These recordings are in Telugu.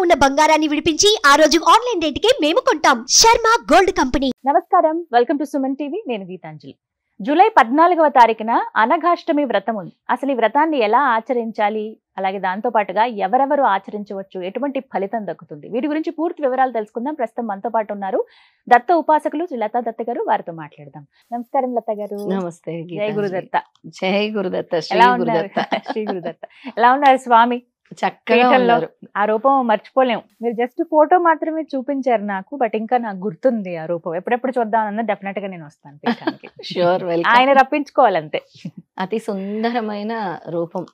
ఉన్న బంగారాన్ని విడిపించి ఆ రోజు ఆన్లైన్ రేటుకే మేము కొంటాం. Sharma gold company. నమస్కారం, వెల్కమ్ టు సుమన్ టీవీ. నేను గీతాంజలి. జూలై 14వ తారీఖున అనఘాష్టమి వ్రతం ఉంది. అసలు ఈ వ్రతాన్ని ఎలా ఆచరించాలి, అలాగే దాంతో పాటుగా ఎవరెవరు ఆచరించవచ్చు, ఎటువంటి ఫలితం దక్కుతుంది, వీటి గురించి పూర్తి వివరాలు తెలుసుకుందాం. ప్రస్తుతం మనతో పాటు ఉన్నారు దత్త ఉపాసకులు శ్రీ లతా దత్త గారు. వారితో మాట్లాడదాం. నమస్కారం లత గారు. నమస్తే. జై గురుదత్త. జై గురుదత్త. ఎలా ఉన్నారు? శ్రీ గురుదత్త. ఎలా ఉన్నారు స్వామి? చక్కగా ఉన్నారు. ఆ రూపం మర్చిపోలేం. మీరు జస్ట్ ఫోటో మాత్రమే చూపించారు నాకు, బట్ ఇంకా నాకు గుర్తుంది ఆ రూపం. ఎప్పుడెప్పుడు చూద్దాం అన్న డెఫినెట్ గా నేను వస్తాను పీఠానికి. Sure, welcome. ఆయన రప్పించుకోవాలంతే. అతి సుందరమైన రూపం,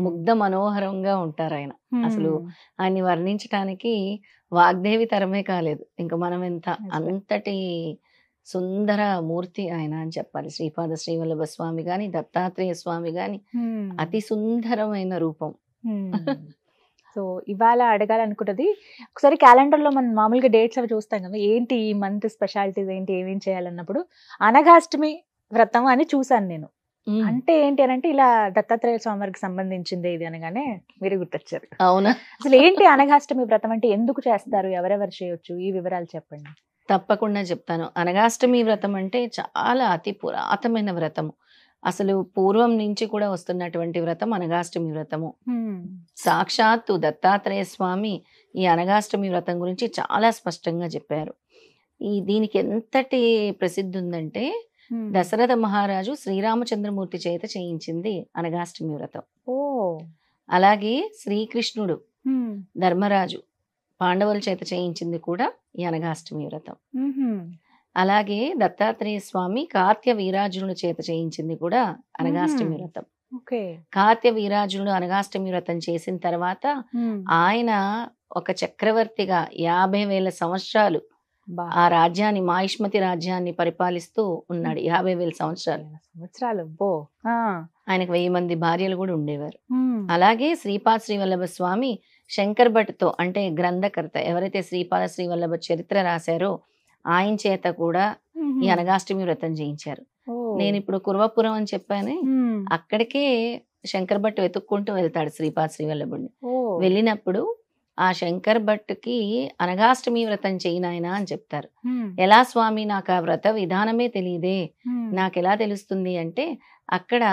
ముగ్ధ మనోహరంగా ఉంటారు ఆయన. అసలు ఆయన్ని వర్ణించడానికి వాగ్దేవి తరమే కాలేదు, ఇంకా మనం ఎంత అంతటి సుందర మూర్తి ఆయన అని చెప్పాలి. శ్రీపాద శ్రీవల్లభ స్వామి గాని, దత్తాత్రేయ స్వామి గాని అతి సుందరమైన రూపం. సో ఇవాళ అడగాలనుకుంటుంది, ఒకసారి క్యాలెండర్ లో మనం మామూలుగా డేట్స్ అవి చూస్తాం కదా, ఏంటి ఈ మంత్ స్పెషాలిటీస్ ఏంటి, ఏమేం చేయాలన్నప్పుడు అనఘాష్టమి వ్రతం అని చూసాను నేను. అంటే ఏంటి అని అంటే, ఇలా దత్తాత్రేయ స్వామి వారికి సంబంధించింది ఇది అనగానే మీరు గుర్తొచ్చారు. అవునా? అసలు ఏంటి అనఘాష్టమి వ్రతం అంటే, ఎందుకు చేస్తారు, ఎవరెవరు చేయొచ్చు, ఈ వివరాలు చెప్పండి. తప్పకుండా చెప్తాను. అనఘాష్టమి వ్రతం అంటే చాలా అతి పురాతనమైన వ్రతము. అసలు పూర్వం నుంచి కూడా వస్తున్నటువంటి వ్రతం అనఘాష్టమి వ్రతము. సాక్షాత్తు దత్తాత్రేయ స్వామి ఈ అనఘాష్టమి వ్రతం గురించి చాలా స్పష్టంగా చెప్పారు. దీనికి ఎంతటి ప్రసిద్ధి ఉందంటే, దశరథ మహారాజు శ్రీరామచంద్రమూర్తి చేత చేయించింది అనఘాష్టమి వ్రతం. అలాగే శ్రీకృష్ణుడు ధర్మరాజు పాండవుల చేత చేయించింది కూడా ఈ అనఘాష్టమి వ్రతం. అలాగే దత్తాత్రేయ స్వామి కార్త్య వీరార్జునుల చేత చేయించింది కూడా అనఘాష్టమి వ్రతం. కార్త్య వీరార్జునుడు అనఘాష్టమి వ్రతం చేసిన తర్వాత ఆయన ఒక చక్రవర్తిగా 50,000 సంవత్సరాలు ఆ రాజ్యాన్ని, మాహిష్మతి రాజ్యాన్ని పరిపాలిస్తూ ఉన్నాడు. 50,000 సంవత్సరాలు. ఆయనకు 1000 మంది భార్యలు కూడా ఉండేవారు. అలాగే శ్రీపాద శ్రీవల్లభ స్వామి శంకర్ భట్తో, అంటే గ్రంథకర్త ఎవరైతే శ్రీపాద శ్రీవల్లభ చరిత్ర రాశారో ఆయన చేత కూడా ఈ అనఘాష్టమి వ్రతం చేయించారు. నేను ఇప్పుడు కుర్వపురం అని చెప్పాను, అక్కడికే శంకర్ భట్ వెతుక్కుంటూ వెళ్తాడు శ్రీపాద శ్రీవల్లభుడిని. వెళ్ళినప్పుడు ఆ శంకర్ భట్కి అనఘాష్టమి వ్రతం చేయనాయనా అని చెప్తారు. ఎలా స్వామి, నాకు ఆ వ్రత విధానమే తెలియదే, నాకు ఎలా తెలుస్తుంది అంటే, అక్కడ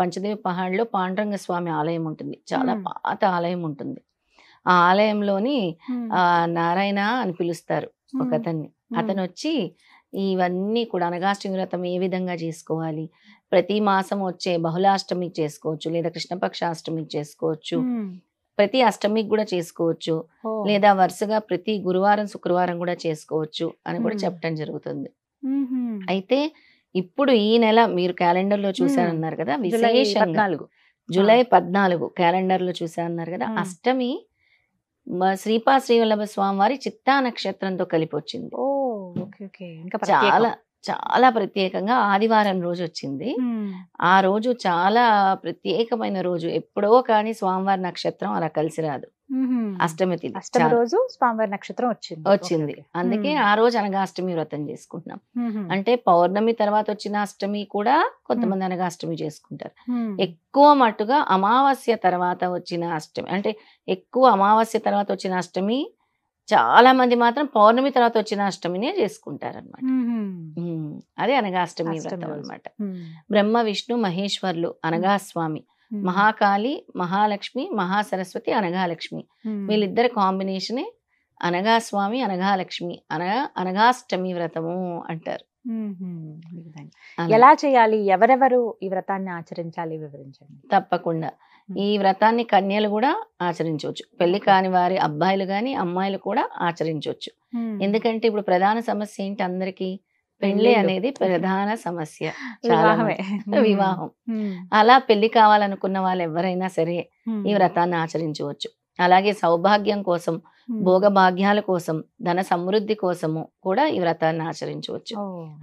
పంచదేవి పహాడ్లో పాండురంగ స్వామి ఆలయం ఉంటుంది, చాలా పాత ఆలయం ఉంటుంది. ఆ ఆలయంలోని నారాయణ అని పిలుస్తారు ఒక అతన్ని. అతను వచ్చి ఇవన్నీ కూడా అనఘాష్టమి వ్రతం ఏ విధంగా చేసుకోవాలి, ప్రతి మాసం వచ్చే బహుళాష్టమికి చేసుకోవచ్చు, లేదా కృష్ణపక్షాష్టమికి చేసుకోవచ్చు, ప్రతి అష్టమికి కూడా చేసుకోవచ్చు, లేదా వరుసగా ప్రతి గురువారం శుక్రవారం కూడా చేసుకోవచ్చు అని కూడా చెప్పడం జరుగుతుంది. అయితే ఇప్పుడు ఈ నెల మీరు క్యాలెండర్ లో చూసారన్నారు కదా, విశేషంగా జూలై 14 క్యాలెండర్ లో చూసారన్నారు కదా, అష్టమి శ్రీపాద శ్రీవల్లభ స్వామి వారి చిత్తా నక్షత్రంతో కలిపి వచ్చింది. చాలా చాలా ప్రత్యేకంగా ఆదివారం రోజు వచ్చింది. ఆ రోజు చాలా ప్రత్యేకమైన రోజు. ఎప్పుడో కానీ స్వామివారి నక్షత్రం అలా కలిసి రాదు. అష్టమి రోజు స్వామివారి నక్షత్రం వచ్చింది. అందుకే ఆ రోజు అనఘాష్టమి వ్రతం చేసుకుంటున్నాం. అంటే పౌర్ణమి తర్వాత వచ్చిన అష్టమి కూడా కొంతమంది అనఘాష్టమి చేసుకుంటారు. ఎక్కువ మట్టుగా అమావాస్య తర్వాత వచ్చిన అష్టమి, అంటే ఎక్కువ అమావాస్య తర్వాత వచ్చిన అష్టమి, చాలా మంది మాత్రం పౌర్ణమి తర్వాత వచ్చిన అష్టమినే చేసుకుంటారు అనమాట. అదే అనఘాష్టమి వ్రతం అనమాట. బ్రహ్మ విష్ణు మహేశ్వర్లు అనఘాస్వామి, మహాకాళి మహాలక్ష్మి మహాసరస్వతి అనఘాలక్ష్మి, వీళ్ళిద్దరు కాంబినేషనే అనఘాస్వామి అనఘాలక్ష్మి అనఘాష్టమి వ్రతము అంటారు. ఎలా చేయాలి, ఎవరెవరు ఈ వ్రతాన్ని ఆచరించాలి వివరించండి. తప్పకుండా. ఈ వ్రతాన్ని కన్యలు కూడా ఆచరించవచ్చు, పెళ్లి కాని వారి అబ్బాయిలు గాని అమ్మాయిలు కూడా ఆచరించవచ్చు. ఎందుకంటే ఇప్పుడు ప్రధాన సమస్య ఏంటి, అందరికి పెళ్లి అనేది ప్రధాన సమస్య, వివాహం. అలా పెళ్లి కావాలనుకున్న వాళ్ళు ఎవరైనా సరే ఈ వ్రతాన్ని ఆచరించవచ్చు. అలాగే సౌభాగ్యం కోసం, భోగ భాగ్యాల కోసం, ధన సమృద్ధి కోసము కూడా ఈ వ్రతాన్ని ఆచరించవచ్చు.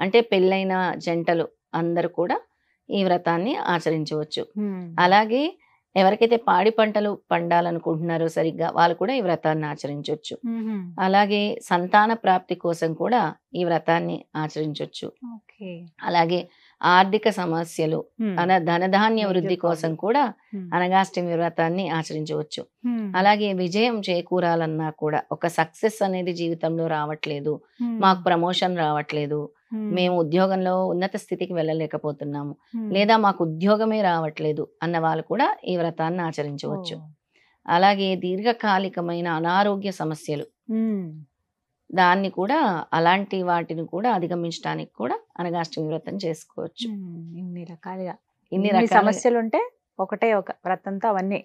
అంటే పెళ్ళైన జంటలు అందరూ కూడా ఈ వ్రతాన్ని ఆచరించవచ్చు. అలాగే ఎవరికైతే పాడి పంటలు పండాలనుకుంటున్నారో సరిగ్గా వాళ్ళు కూడా ఈ వ్రతాన్ని ఆచరించవచ్చు. అలాగే సంతాన ప్రాప్తి కోసం కూడా ఈ వ్రతాన్ని ఆచరించవచ్చు. అలాగే ఆర్థిక సమస్యలు, ధనధాన్య వృద్ధి కోసం కూడా అనగాష్టమి వ్రతాన్ని ఆచరించవచ్చు. అలాగే విజయం చేకూరాలన్నా కూడా, ఒక సక్సెస్ అనేది జీవితంలో రావట్లేదు, మాకు ప్రమోషన్ రావట్లేదు, మేము ఉద్యోగంలో ఉన్నత స్థితికి వెళ్ళలేకపోతున్నాము, లేదా మాకు ఉద్యోగమే రావట్లేదు అన్న వాళ్ళు కూడా ఈ వ్రతాన్ని ఆచరించవచ్చు. అలాగే దీర్ఘకాలికమైన అనారోగ్య సమస్యలు, దాన్ని కూడా అలాంటి వాటిని కూడా అధిగమించడానికి కూడా అనగాష్టమి వ్రతం చేసుకోవచ్చు. ఇన్ని రకాలుగా ఇన్ని సమస్యలు ఉంటే ఒకటే ఒక వ్రతంతో అవన్నీ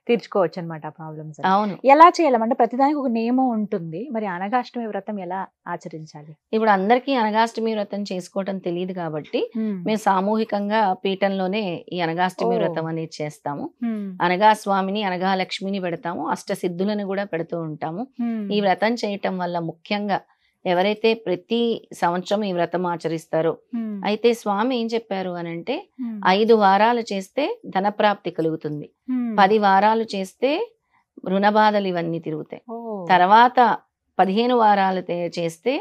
తీర్చుకోవచ్చు అనమాట ఆ ప్రాబ్లమ్స్. అవును. ఎలా చేయాలంటే ప్రతిదానికి ఒక నియమం ఉంటుంది. మరి అనగాష్టమి వ్రతం ఎలా ఆచరించాలి? ఇప్పుడు అందరికీ అనగాష్టమి వ్రతం చేసుకోవటం తెలియదు కాబట్టి మేము సామూహికంగా పీఠంలోనే ఈ అనగాష్టమి వ్రతం అనేది చేస్తాము. అనగా స్వామిని, అనగా లక్ష్మిని పెడతాము, అష్టసిద్ధులను కూడా పెడుతూ ఉంటాము. ఈ వ్రతం చేయటం వల్ల ముఖ్యంగా ఎవరైతే ప్రతి సంవత్సరం ఈ వ్రతం ఆచరిస్తారో, అయితే స్వామి ఏం చెప్పారు అనంటే 5 వారాలు చేస్తే ధనప్రాప్తి కలుగుతుంది, 10 వారాలు చేస్తే రుణ బాధలు ఇవన్నీ తిరుగుతాయి, తర్వాత 15 వారాలు చేస్తే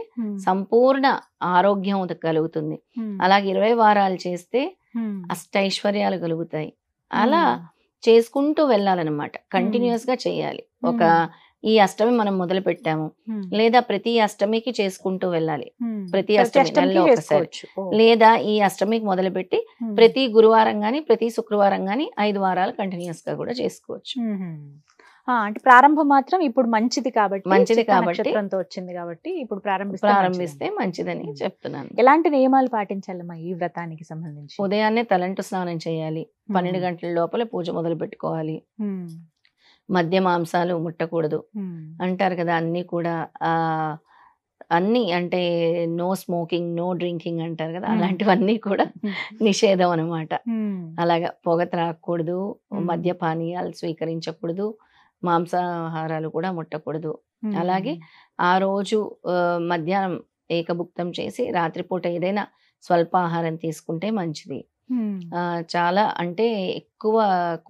సంపూర్ణ ఆరోగ్యం కలుగుతుంది, అలాగే 20 వారాలు చేస్తే అష్టైశ్వర్యాలు కలుగుతాయి. అలా చేసుకుంటూ వెళ్ళాలన్నమాట, కంటిన్యూస్ గా చేయాలి. ఒక ఈ అష్టమి మనం మొదలు పెట్టాము, లేదా ప్రతి అష్టమికి చేసుకుంటూ వెళ్ళాలి, ప్రతి అష్టమి నెలలో ఒకసారి, లేదా ఈ అష్టమికి మొదలుపెట్టి ప్రతి గురువారం గాని ప్రతి శుక్రవారం గాని 5 వారాలు కంటిన్యూస్ గా కూడా చేసుకోవచ్చు. అంటే ప్రారంభం మాత్రం ఇప్పుడు మంచిది కాబట్టి నక్షత్రంతో వచ్చింది కాబట్టి ఇప్పుడు ప్రారంభిస్తే మంచిదని చెప్తున్నాను. ఎలాంటి నియమాలు పాటించాలమ్మా ఈ వ్రతానికి సంబంధించి? ఉదయాన్నే తలంటు స్నానం చేయాలి, 12 గంటల లోపల పూజ మొదలు పెట్టుకోవాలి, మద్య మాంసాలు ముట్టకూడదు అంటారు కదా, అన్ని కూడా అన్ని అంటే నో స్మోకింగ్, నో డ్రింకింగ్ అంటారు కదా, అలాంటివన్నీ కూడా నిషేధం అనమాట. అలాగా పొగ త్రాగకూడదు, మద్యపానీయాలు స్వీకరించకూడదు, మాంసాహారాలు కూడా ముట్టకూడదు. అలాగే ఆ రోజు మధ్యాహ్నం ఏకభుక్తం చేసి రాత్రిపూట ఏదైనా స్వల్పాహారం తీసుకుంటే మంచిది. చాలా అంటే ఎక్కువ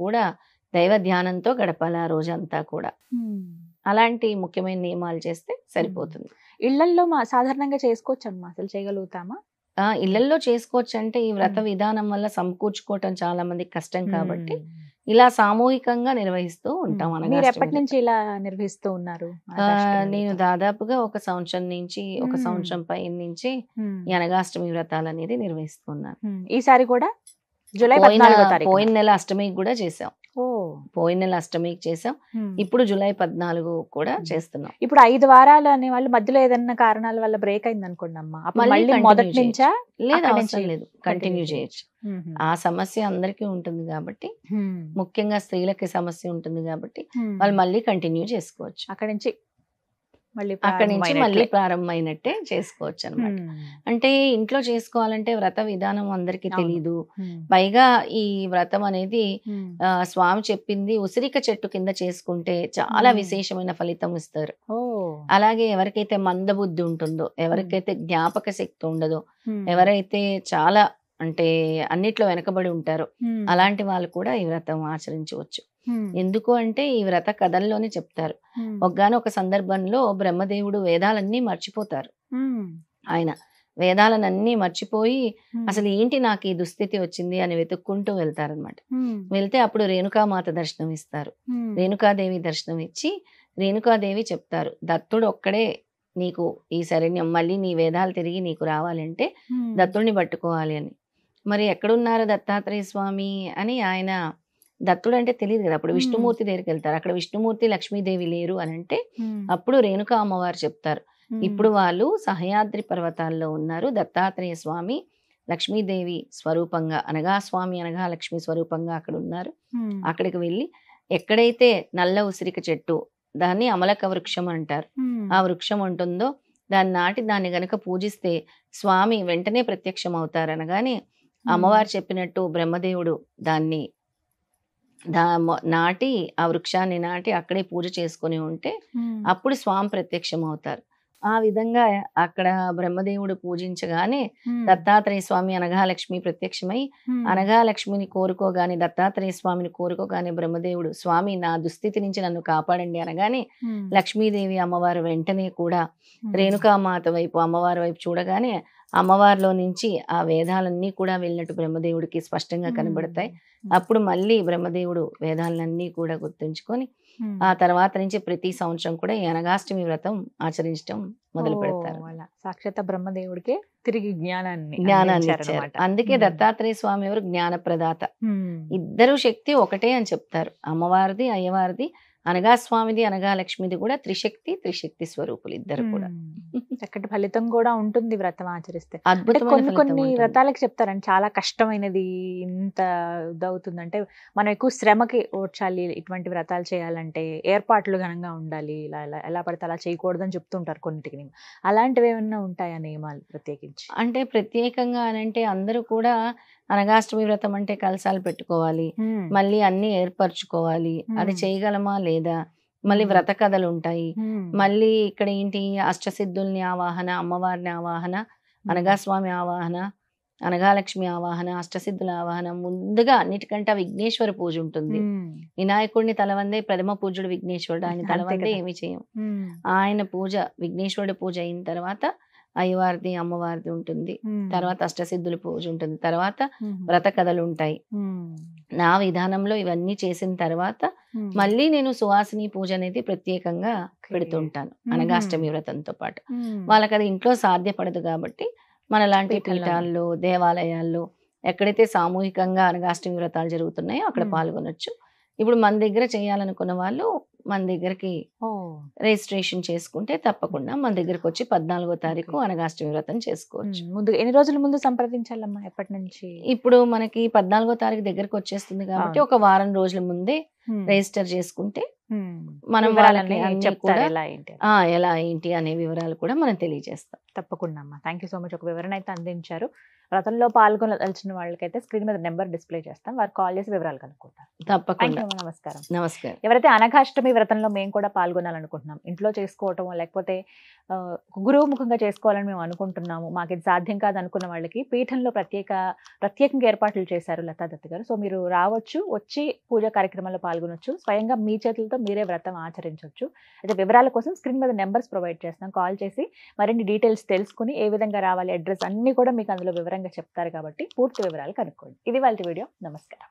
కూడా దైవ ధ్యానంతో గడపాలి ఆ రోజంతా కూడా. అలాంటి ముఖ్యమైన నియమాలు చేస్తే సరిపోతుంది. ఇళ్లల్లో సాధారణంగా చేసుకోవచ్చు అమ్మా, అసలు చేయగలుగుతామా? ఇళ్లలో చేసుకోవచ్చు. అంటే ఈ వ్రత విధానం వల్ల సమకూర్చుకోవటం చాలా మందికి కష్టం కాబట్టి ఇలా సామూహికంగా నిర్వహిస్తూ ఉంటాం. మీరు ఎప్పటి నుంచి ఇలా నిర్వహిస్తూ ఉన్నారు? నేను దాదాపుగా 1 సంవత్సరం నుంచి 1 సంవత్సరం పై నుంచి ఈ అనగాష్టమి వ్రతాలు అనేది నిర్వహిస్తున్నాను. ఈసారి కూడా జూలై పోయిన నెల అష్టమికి కూడా చేసాం. పోయిన నెల అష్టమికి చేసాం, ఇప్పుడు జూలై 14 కూడా చేస్తున్నాం. ఇప్పుడు 5 వారాలు అనే వాళ్ళు మధ్యలో ఏదైనా కారణాల వల్ల బ్రేక్ అయింది అనుకోండి అమ్మా, మళ్ళీ మొదటి నుంచా? లేదు, కంటిన్యూ చేయొచ్చు. ఆ సమస్య అందరికీ ఉంటుంది కాబట్టి, ముఖ్యంగా స్త్రీలకి సమస్య ఉంటుంది కాబట్టి వాళ్ళు మళ్ళీ కంటిన్యూ చేసుకోవచ్చు. అక్కడి నుంచి మళ్ళీ ప్రారంభమైనట్టే చేసుకోవచ్చు అనమాట. అంటే ఇంట్లో చేసుకోవాలంటే వ్రత విధానం అందరికి తెలీదు. పైగా ఈ వ్రతం అనేది స్వామి చెప్పింది ఉసిరిక చెట్టు కింద చేసుకుంటే చాలా విశేషమైన ఫలితం ఇస్తారు. అలాగే ఎవరికైతే మందబుద్ధి ఉంటుందో, ఎవరికైతే జ్ఞాపక శక్తి ఉండదో, ఎవరైతే చాలా అంటే అన్నిట్లో వెనకబడి ఉంటారో అలాంటి వాళ్ళు కూడా ఈ వ్రతం ఆచరించవచ్చు. ఎందుకు అంటే ఈ వ్రత కథల్లోనే చెప్తారు, ఒక సందర్భంలో బ్రహ్మదేవుడు వేదాలన్నీ మర్చిపోతారు. ఆయన వేదాలన్నీ మర్చిపోయి అసలు ఏంటి నాకు ఈ దుస్థితి వచ్చింది అని వెతుక్కుంటూ వెళ్తారనమాట. వెళ్తే అప్పుడు రేణుకామాత దర్శనం ఇస్తారు. రేణుకాదేవి దర్శనం ఇచ్చి రేణుకాదేవి చెప్తారు, దత్తుడు ఒక్కడే నీకు ఈ శరణ్యం, మళ్ళీ నీ వేదాలు తిరిగి నీకు రావాలంటే దత్తుడిని పట్టుకోవాలి అని. మరి ఎక్కడున్నారు దత్తాత్రేయ స్వామి అని ఆయన, దత్తుడు అంటే తెలియదు కదా, అప్పుడు విష్ణుమూర్తి దగ్గరికి వెళ్తారు. అక్కడ విష్ణుమూర్తి లక్ష్మీదేవి లేరు అని అంటే అప్పుడు రేణుకా అమ్మవారు చెప్తారు, ఇప్పుడు వాళ్ళు సహ్యాద్రి పర్వతాల్లో ఉన్నారు, దత్తాత్రేయ స్వామి లక్ష్మీదేవి స్వరూపంగా అనగా స్వామి అనగా లక్ష్మీ స్వరూపంగా అక్కడ ఉన్నారు. అక్కడికి వెళ్ళి ఎక్కడైతే నల్ల ఉసిరిక చెట్టు, దాన్ని అమలక వృక్షం అంటారు, ఆ వృక్షం ఉంటుందో దాన్ని నాటి దాన్ని గనక పూజిస్తే స్వామి వెంటనే ప్రత్యక్షం అవుతారు అనగానే అమ్మవారు చెప్పినట్టు బ్రహ్మదేవుడు దాన్ని నాటి ఆ వృక్షాన్ని నాటి అక్కడే పూజ చేసుకుని ఉంటే అప్పుడు స్వామి ప్రత్యక్షం అవుతారు. ఆ విధంగా అక్కడ బ్రహ్మదేవుడు పూజించగానే దత్తాత్రేయ స్వామి అనఘాలక్ష్మి ప్రత్యక్షమై అనఘాలక్ష్మిని కోరుకోగానే, దత్తాత్రేయ స్వామిని కోరుకోగానే బ్రహ్మదేవుడు స్వామి నా దుస్థితి నుంచి నన్ను కాపాడండి అనగానే లక్ష్మీదేవి అమ్మవారు వెంటనే కూడా రేణుకామాత వైపు అమ్మవారి వైపు చూడగానే అమ్మవారిలో నుంచి ఆ వేదాలన్నీ కూడా వెళ్ళినట్టు బ్రహ్మదేవుడికి స్పష్టంగా కనబడతాయి. అప్పుడు మళ్ళీ బ్రహ్మదేవుడు వేదాలన్నీ కూడా గుర్తుంచుకొని ఆ తర్వాత నుంచి ప్రతి సంవత్సరం కూడా ఈ అనగాష్టమి వ్రతం ఆచరించడం మొదలు పెడతారు. సాక్షాత్ బ్రహ్మదేవుడికి తిరిగి జ్ఞానాన్ని ఇచ్చారు. అందుకే దత్తాత్రేయ స్వామి ఎవరు జ్ఞాన ప్రదాత. ఇద్దరు శక్తి ఒకటే అని చెప్తారు. అమ్మవారిది అయ్యవారిది, అనగా స్వామిది అనగా లక్ష్మిది కూడా త్రిశక్తి స్వరూపులు ఇద్దరు కూడా. చక్కటి ఫలితం కూడా ఉంటుంది వ్రతం ఆచరిస్తే. అద్భుతమైన కొన్ని వ్రతాలకు చెప్తారండి చాలా కష్టమైనది, ఇంత ఇదవుతుందంటే మనం ఎక్కువ శ్రమకి ఓడ్చాలి, ఇటువంటి వ్రతాలు చేయాలంటే ఏర్పాట్లు ఘనంగా ఉండాలి, ఇలా ఎలా పడితే అలా చేయకూడదని చెప్తుంటారు కొన్నిటికి. అలాంటివి ఏమైనా ఉంటాయా నియమాలు ప్రత్యేకించి? అంటే ప్రత్యేకంగా అంటే అందరూ కూడా అనగాష్టమి వ్రతం అంటే కలశాలు పెట్టుకోవాలి, మళ్ళీ అన్ని ఏర్పరచుకోవాలి, అది చేయగలమా లేదా, మళ్ళీ వ్రత కథలు ఉంటాయి, మళ్ళీ ఇక్కడ ఏంటి అష్టసిద్ధుల్ని ఆవాహన, అమ్మవారిని ఆవాహన, అనగాస్వామి ఆవాహన, అనగాలక్ష్మి ఆవాహన, అష్టసిద్ధుల ఆవాహన, ముందుగా అన్నిటికంటే విఘ్నేశ్వర పూజ ఉంటుంది. వినాయకుడిని తలవందే ప్రథమ పూజుడు విఘ్నేశ్వరుడు, ఆయన తలవందే ఏమి చేయం. ఆయన పూజ విఘ్నేశ్వరుడి పూజ అయిన తర్వాత అయ్యవారిది అమ్మవారిది ఉంటుంది, తర్వాత అష్టసిద్ధుల పూజ ఉంటుంది, తర్వాత వ్రత కథలు ఉంటాయి. నా విధానంలో ఇవన్నీ చేసిన తర్వాత మళ్ళీ నేను సువాసిని పూజ అనేది ప్రత్యేకంగా పెడుతుంటాను అనగాష్టమి వ్రతంతో పాటు. వాళ్ళకి అది ఇంట్లో సాధ్యపడదు కాబట్టి మనలాంటి పీఠాల్లో, దేవాలయాల్లో ఎక్కడైతే సామూహికంగా అనగాష్టమి వ్రతాలు జరుగుతున్నాయో అక్కడ పాల్గొనొచ్చు. ఇప్పుడు మన దగ్గర చేయాలనుకున్న వాళ్ళు మన దగ్గరికి రిజిస్ట్రేషన్ చేసుకుంటే తప్పకుండా మన దగ్గరకు వచ్చి 14వ తారీఖు అనగాష్టమి వ్రతం చేసుకోవచ్చు. ముందు ఎన్ని రోజుల ముందు సంప్రదించాలమ్మా? ఎప్పటి నుంచి? ఇప్పుడు మనకి 14వ తారీఖు దగ్గరకు వచ్చేస్తుంది కాబట్టి ఒక వారం రోజుల ముందే రిజిస్టర్ చేసుకుంటే మనం వాళ్ళకి చెప్తారు ఎలా ఏంటి అనే వివరాలు కూడా మనం తెలియజేస్తాం. తప్పకుండా అమ్మా. Thank you so much. ఒక వివరణ అయితే అందించారు. వ్రతంలో పాల్గొనదలిచిన వాళ్ళకైతే స్క్రీన్ మీద నెంబర్ డిస్ప్లే చేస్తాం, వారు కాల్ చేసి వివరాలు కనుక్కుంటారు. తప్పకుండా. నమస్కారం. నమస్కారం. ఎవరైతే అనఘాష్టమి వ్రతంలో మేము కూడా పాల్గొనాలనుకుంటున్నాం, ఇంట్లో చేసుకోవటం లేకపోతే గురువు ముఖంగా చేసుకోవాలని మేము అనుకుంటున్నాము, మాకు ఇది సాధ్యం కాదు అనుకున్న వాళ్ళకి పీఠంలో ప్రత్యేకంగా ఏర్పాట్లు చేశారు లతాదత్తి గారు. సో మీరు రావచ్చు, వచ్చి పూజా కార్యక్రమాల్లో పాల్గొనొచ్చు, స్వయంగా మీ చేతులతో మీరే వ్రతం ఆచరించవచ్చు. అయితే వివరాల కోసం స్క్రీన్ మీద నెంబర్స్ ప్రొవైడ్ చేస్తాం, కాల్ చేసి మరిన్ని డీటెయిల్స్ తెలుసుకుని ఏ విధంగా రావాలి, అడ్రస్ అన్ని కూడా మీకు అందులో వివరంగా చెప్తారు కాబట్టి పూర్తి వివరాలు కనుక్కోండి. ఇది వాళ్ళ వీడియో. నమస్కారం.